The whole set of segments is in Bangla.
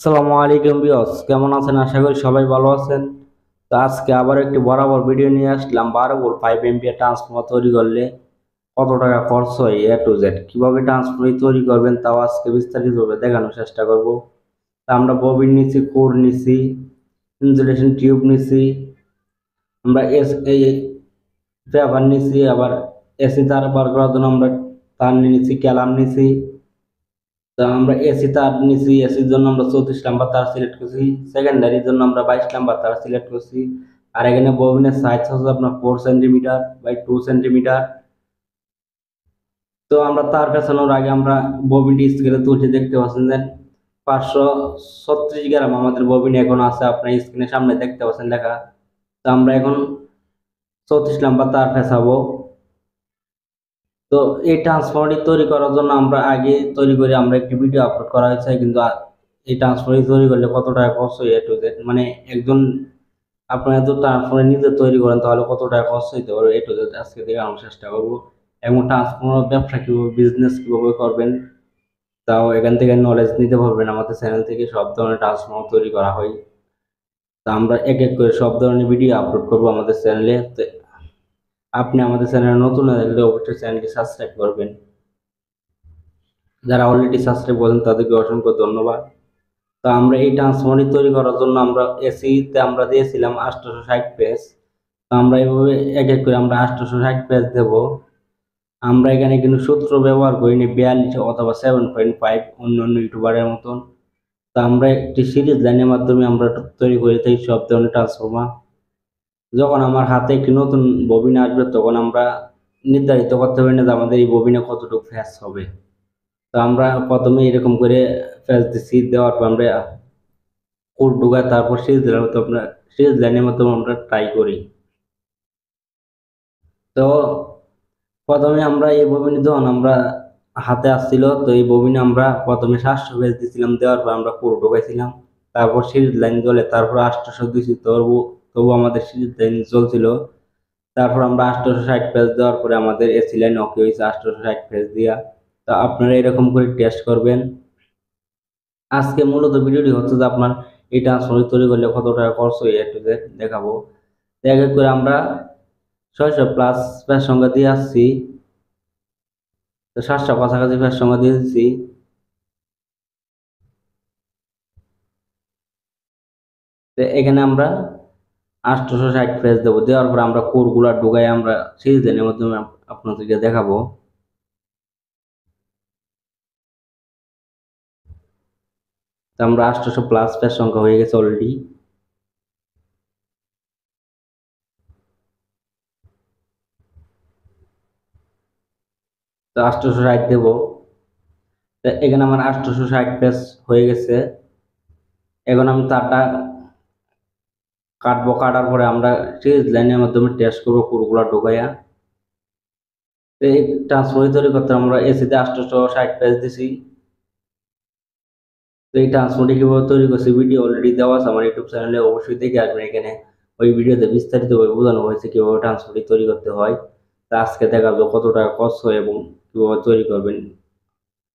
আসসালামু আলাইকুম ভিউয়ার্স, কেমন আছেন? আশা করি সবাই ভালো আছেন। তো আজকে আবার একটি বরাবর ভিডিও নিয়ে আসলাম। 12 ভোল্ট 5 এম্পিয়ার ট্রান্সফর্মার তৈরি করলে কত টাকা খরচ হয় এ টু জেড, কিভাবে ট্রান্সফর্মার তৈরি করবেন তাও আজকে বিস্তারিতভাবে দেখানোর চেষ্টা করব। তা আমরা ববিন নিছি, কোর নিছি, ইনসুলেশন টিউব নিছি, আমরা এই পেপার নিছি, আবার এসি তার বার করার জন্য আমরা তার নিছি, ক্যালাম নিছি। তো আমরা এসি তার নিছি, এসির জন্য আমরা 34 নাম্বার তার সিলেক্ট করছি, সেকেন্ডারির জন্য আমরা 22 নাম্বার তার সিলেক্ট করছি। আর এখানে ববিনের সাইজ হচ্ছে আপনার 4 সেন্টিমিটার বাই 2 সেন্টিমিটার। তো আমরা তার পেছানোর আগে আমরা ববিনটি স্কেলে তুলছি, দেখতে পাচ্ছেন যে 536 গ্রাম আমাদের ববিন এখন আছে, আপনার স্ক্রিনের সামনে দেখতে পাচ্ছেন লেখা। তো আমরা এখন 34 নাম্বার তার পেছাবো। তো এই ট্রান্সফর্মারটি তৈরি করার জন্য আমরা আগে তৈরি করে আমরা একটি ভিডিও আপলোড করা হয়েছে, কিন্তু এই ট্রান্সফর্মারটি তৈরি করলে কত টাকা খরচ হয় এ টু জেড, মানে একজন আপনারা তো ট্রান্সফর্মার নিজে তৈরি করেন তাহলে কত টাকা খরচ হইতে পারে এ টু জেড আজকে দেখানোর চেষ্টা করবো। এবং ট্রান্সফর্মার ব্যবসা কীভাবে, বিজনেস কীভাবে করবেন তাও এখান থেকে নলেজ নিতে পারবেন। আমাদের চ্যানেল থেকে সব ধরনের ট্রান্সফর্মার তৈরি করা হয়। তা আমরা এক এক করে সব ধরনের ভিডিও আপলোড করবো আমাদের চ্যানেলে। আপনি আমাদের চ্যানেলে নতুন হয়ে থাকলে অবশ্যই চ্যানেলটি সাবস্ক্রাইব করবেন। যারা অলরেডি সাবস্ক্রাইব করেন তাদেরকে অসংখ্য ধন্যবাদ। তো আমরা এই ট্রান্সফর্মারটি তৈরি করার জন্য আমরা এসিতে আমরা দিয়েছিলাম 860 পেজ। তো আমরা এইভাবে এক এক করে আমরা 860 পেজ দেব। আমরা এখানে কিন্তু সূত্র ব্যবহার করিনি 42 অথবা 7.5 অন্য অন্য ইউটিউবারের মতন। তো আমরা একটি সিরিজ লাইনের মাধ্যমে আমরা তৈরি করে থাকি সব ধরনের ট্রান্সফর্মার। যখন আমার হাতে একটি নতুন ববিন আসবে তখন আমরা নির্ধারিত করতে পারি না যে আমাদের এই ববিনে কতটুকু ফ্যাস হবে। তো আমরা প্রথমে এরকম করে ফ্যাস দিচ্ছি, দেওয়ার পর আমরা কোড ঢুকাই, তারপর সিরিজ লাইনের মতো আমরা ট্রাই করি। তো প্রথমে আমরা এই ববিনে যখন আমরা হাতে আসছিল, তো এই ববিনে আমরা প্রথমে 700 পেজ দিয়েছিলাম, দেওয়ার পর আমরা কোড ঢুকাইছিলাম, তারপর সিরিজ লাইন জ্বলে, তারপর 800 দিয়েছি, তবু আমাদের সিরিজ লাইন জ্বলছিল। তারপর আমরা 860 পেজ দেওয়ার পরে আমাদের এসি লাইন ওকে হয়েছে 860 পেজ দিয়া। তো আপনারা এরকম করে টেস্ট করবেন। আজকে মূলত ভিডিওটি হচ্ছে যে আপনার এই ট্রান্সফর্মার তৈরি করলে কত টাকা খরচ হয় একটু দেখাবো। এক এক করে আমরা 600+ পেজ সংখ্যা দিয়ে আসছি। তো 700 কাছাকাছি পেজ সংখ্যা দিয়ে দিচ্ছি। তো এখানে আমরা 860 পেজ দেবো, দেওয়ার পর আমরা কোডগুলা ঢুকাই আমরা সিরিজ লাইনের মাধ্যমে আপনাদেরকে দেখাবো। তো আমরা 800+ পেজ সংখ্যা হয়ে গেছে অলরেডি। তো 860 দেব। তো এখানে আমার 860 পেজ হয়ে গেছে। এখন আমি তারটা কাটবো, কাটার পরে আমরা সিরিজ লাইনের মাধ্যমে টেস্ট করবো কোডগুলা ঢুকাইয়া। তো এই ট্রান্সফর্মার তৈরি করতে আমরা এসিতে 860 পেজ দিছি। তো এই ট্রান্সফর্মারটি কিভাবে তৈরি করছি ভিডিও অলরেডি দেওয়া আছে আমার ইউটিউব চ্যানেলে, অবশ্যই দেখে আসবেন। এখানে ওই ভিডিওতে বিস্তারিতভাবে বোঝানো হয়েছে কিভাবে ট্রান্সফর্মারটি তৈরি করতে হয়। তা আজকে দেখাবো কত টাকা খরচ হয় এবং কিভাবে তৈরি করবেন,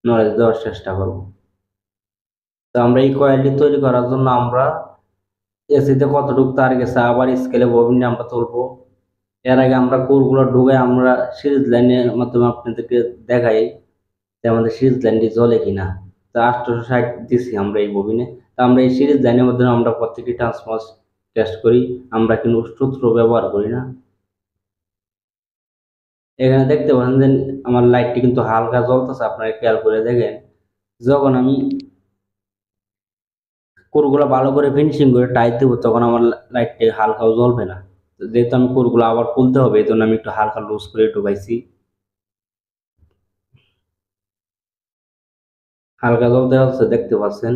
নলেজ দেওয়ার চেষ্টা করব। তো আমরা এই কয়েলটি তৈরি করার জন্য আমরা এসিতে কতটুকু তার গেছে আবার স্কেলে ববিনে আমরা তুলবো। এর আগে আমরা কোরগুলো ঢুকে আমরা সিরিজ লাইনের মাধ্যমে আপনাদেরকে দেখাই যে আমাদের সিরিজ লাইনটি জ্বলে কিনা। তো 860 দিছি আমরা এই ববিনে। তো আমরা এই সিরিজ লাইনের মাধ্যমে আমরা প্রত্যেকটি ট্রান্সফর্মার টেস্ট করি, আমরা কিন্তু সূত্র ব্যবহার করি না। এখানে দেখতে পাচ্ছেন যে আমার লাইটটি কিন্তু হালকা জ্বলতেছে, আপনারা খেয়াল করে দেখেন। যখন আমি কোরগুলো ভালো করে ফিনিশিং করে টাইট দেবো তখন আমার লাইটটি হালকাও জ্বলবে না। যেহেতু আমি কোরগুলো আবার খুলতে হবে এই জন্য আমি একটু হালকা লুজ করে ঢুকাইছি, হালকা জ্বলতে হচ্ছে দেখতে পাচ্ছেন।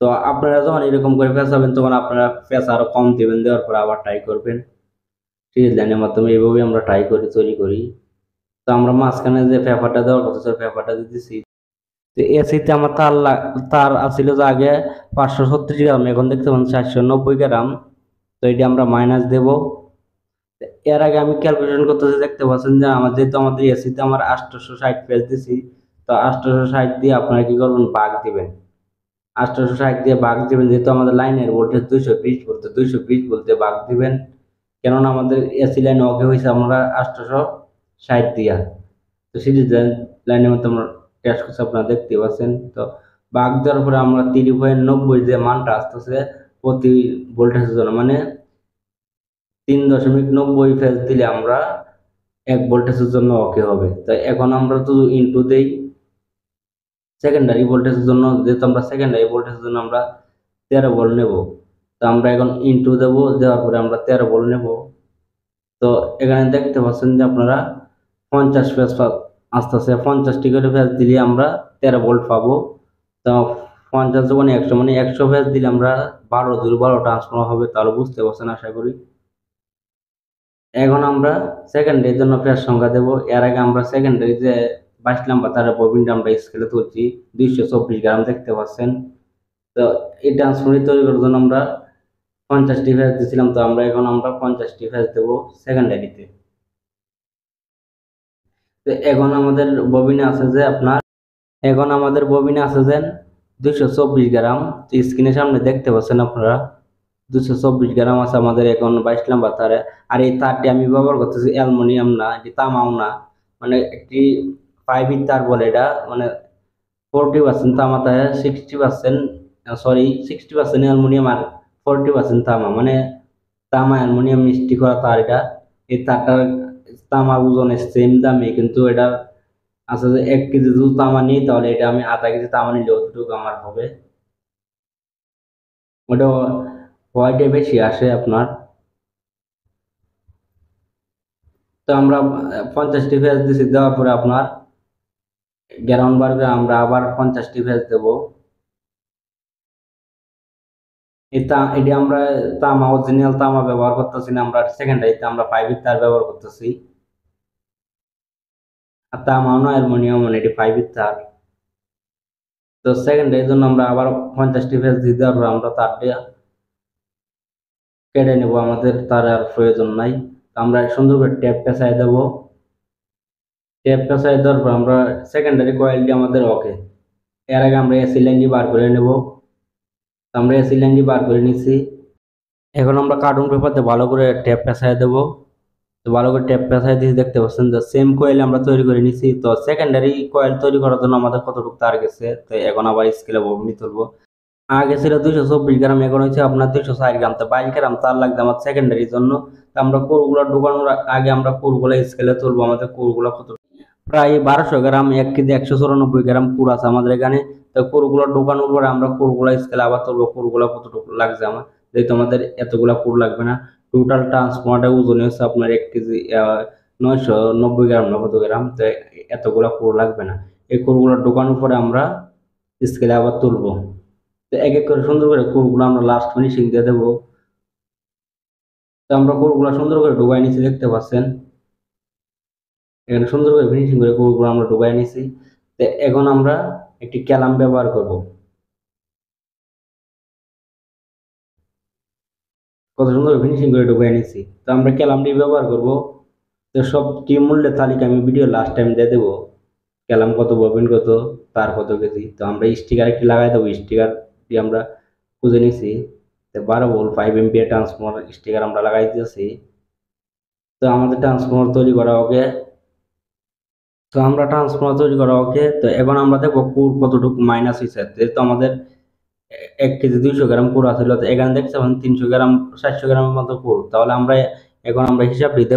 তো আপনারা যখন এরকম করে পেঁচাবেন তখন আপনারা পেঁচা আরো কম দেবেন, দেওয়ার পর আবার ট্রাই করবেন। সিরিজ লাইনের মাধ্যমে এইভাবে আমরা ট্রাই করি, তৈরি করি। তো আমরা মাঝখানে যে পেপারটা দেওয়ার কথা সেই পেপারটা দিতেছি। তো এসিতে আমার তার আছিল যে আগে 536 গ্রাম, এখন দেখতে পাচ্ছেন 490 গ্রাম। তো এটি আমরা মাইনাস দেব। এর আগে আমি ক্যালকুলেশন করতেছি, দেখতে পাচ্ছেন যে যেহেতু আমাদের এসিতে আমার 860 পেজ দিছি, তো 860 দিয়ে আপনারা কি করবেন, ভাগ দিবেন। 860 দিয়ে ভাগ দিবেন, যেহেতু আমাদের লাইনের ভোল্টেজ 220 বলতে 220 বলতে ভাগ দিবেন, কেননা আমাদের এসি লাইন ওকে হয়েছে আমরা 860 দিয়া। তো সিরিজ লাইনের মধ্যে আমরা টেস্ট করছি, আপনারা দেখতে পাচ্ছেন। তো ভাগ দেওয়ার পরে আমরা 3.90 যে মানটা আসতেছে প্রতি ভোল্টেজের জন্য, মানে 3.90 ফেজ দিলে আমরা 1 ভোল্টেজের জন্য ওকে হবে। তো এখন আমরা তো ইনটু দেই সেকেন্ডারি ভোল্টেজের জন্য, যেহেতু আমরা সেকেন্ডারি ভোল্টেজের জন্য আমরা 13 ভোল্ট নেব। তো আমরা এখন ইনটু দেব, দেওয়ার পরে আমরা 13 ভোল্ট নেব। তো এখানে দেখতে পাচ্ছেন যে আপনারা 50 ফেজ আসতেছে, 50টি করে ফেজ দিলে আমরা 13 ভোল্ট পাবো। তো 50 যখন 100 মানে 100 ফেজ দিলে আমরা 12 ট্রান্সফর্মার হবে, তাহলে বুঝতে পারছেন আশা করি। এখন আমরা সেকেন্ডারির জন্য ফেজ সংখ্যা দেব। এর আগে আমরা সেকেন্ডারি যে 22 নাম্বার তার ববিনটা আমরা স্কেলে তুলছি 224 গ্রাম, দেখতে পাচ্ছেন। তো এই ট্রান্সফর্মার তৈরি করার জন্য আমরা 50টি ফেজ দিয়েছিলাম, তো আমরা 50টি ফেজ দেব সেকেন্ডারিতে। তো এখন আমাদের ববিনে আছে যে 224 গ্রাম, স্ক্রিনের সামনে দেখতে পাচ্ছেন আপনারা 224 গ্রাম আছে আমাদের এখন 22 নাম্বার তারে। আর এই তারটি আমি ব্যবহার করতেছি অ্যালুমিনিয়াম না, এটি তামাও না, মানে একটি 5 তার বলে এটা, মানে 40% তামা, তাই 60% অ্যালুমিনিয়াম আর 40% তামা, মানে তামা অ্যালুমিনিয়াম মিষ্টি করা তার এটা। এই তারটার তামার ওজনের সেম দামে, কিন্তু এটা আছে যে 1 কেজি যদি তামা নিই তাহলে এটা আমি আধা কেজি তামা নিলে অতটুকু আমার হবে, ওটা হোয়াইটে বেশি আসে আপনার। তো আমরা 50টি ফেজ দিছি, দেওয়ার পরে আপনার গ্রাউন্ড বার করে আমরা আবার 50টি ফেজ দেব। এটি আমরা তামা অরিজিনাল তামা ব্যবহার করতেছি না, আমরা সেকেন্ডারিতে আমরা 5 তার ব্যবহার করতেছি। আর তামাও না অ্যালুমিনিয়াম, মানে এটি 5 তার। তো সেকেন্ডারির জন্য আমরা আবার 50টি ফেজ দিয়ে দেওয়ার পর আমরা তারটি কেটে নেব, আমাদের তার আর প্রয়োজন নাই। আমরা সুন্দর করে ট্যাপ পেঁচাই দেব। ট্যাপ পেঁচাই দেওয়ার পর আমরা সেকেন্ডারি কয়েলটি আমাদের ওকে। এর আগে আমরা এসি লাইনটি বার করে নেব। আমরা এসি লাইনটি বার করে নিচ্ছি। এখন আমরা কার্টুন পেপারতে ভালো করে ট্যাপ পেঁচাই দেব। তো ভালো করে ট্যাপ পেঁচাই দিয়ে দেখতে পাচ্ছেন যে সেম কয়েল আমরা তৈরি করে নিচ্ছি। তো সেকেন্ডারি কয়েল তৈরি করার জন্য আমাদের কতটুকু তার গেছে, তো এখন আবার স্কেলে ববিনি তুলবো। আগে ছিল 224 গ্রাম, এখন হচ্ছে আপনার 260 গ্রাম। তো 22 গ্রাম তার লাগবে আমার সেকেন্ডারির জন্য। তো আমরা কোরগুলো ঢুকানোর আগে আমরা কোরগুলো স্কেলে তুলবো। আমাদের কোরগুলো কত, প্রায় 1200 গ্রাম, 1 কেজি 194 গ্রাম কোর আছে আমাদের এখানে। তো কোরগুলো ঢুকানোর পরে আমরা কোরগুলো স্কেলে আবার তুলবো, কোরগুলো কতটুকু লাগছে আমার, যেহেতু আমাদের এতগুলা কোর লাগবে না। টোটাল ট্রান্সফর্মারটা ওজন হচ্ছে আপনার 1 কেজি 990 গ্রাম না কত গ্রাম, তো এতগুলা কোর লাগবে না। এই কোরগুলো ঢুকানোর পরে আমরা স্কেলে আবার তুলবো। তো এক এক করে সুন্দর করে কোরগুলো আমরা লাস্ট ফিনিশিং দিয়ে দেবো। তো আমরা কোরগুলো সুন্দর করে ঢুকাই নিচ্ছি, দেখতে পাচ্ছেন। এখানে সুন্দর করে ফিনিশিং করে কোরগুলো আমরা ঢুকাই নিচ্ছি। তো এখন আমরা একটি ক্যালাম ব্যবহার করব। কত সুন্দর ফিনিশিং করে ঢুকাই নিচ্ছি। তো আমরা ক্যালামটি ব্যবহার করব। তো সবটি মূল্যের তালিকা আমি ভিডিও লাস্ট টাইম দিয়ে দেবো, ক্যালাম কত, ববিন কত, তার কত কেজি। তো আমরা স্টিকার একটি লাগাই দেবো, স্টিকারটি আমরা খুঁজে নিছি। তো 12 ভোল্ট 5 এম্পিয়ার ট্রান্সফর্মার স্টিকার আমরা লাগাই দিয়েছি। তো আমাদের ট্রান্সফর্মার তৈরি করা ওকে। তো এখন আমরা দেখবো কোর কতটুকু মাইনাস হয়েছে। যেহেতু আমাদের 1 কেজি 200 গ্রাম কোর আছিল, তো এখানে দেখতে পাবেন 300 গ্রাম 700 গ্রামের মতো কোর। তাহলে আমরা এখন হিসাব দিতে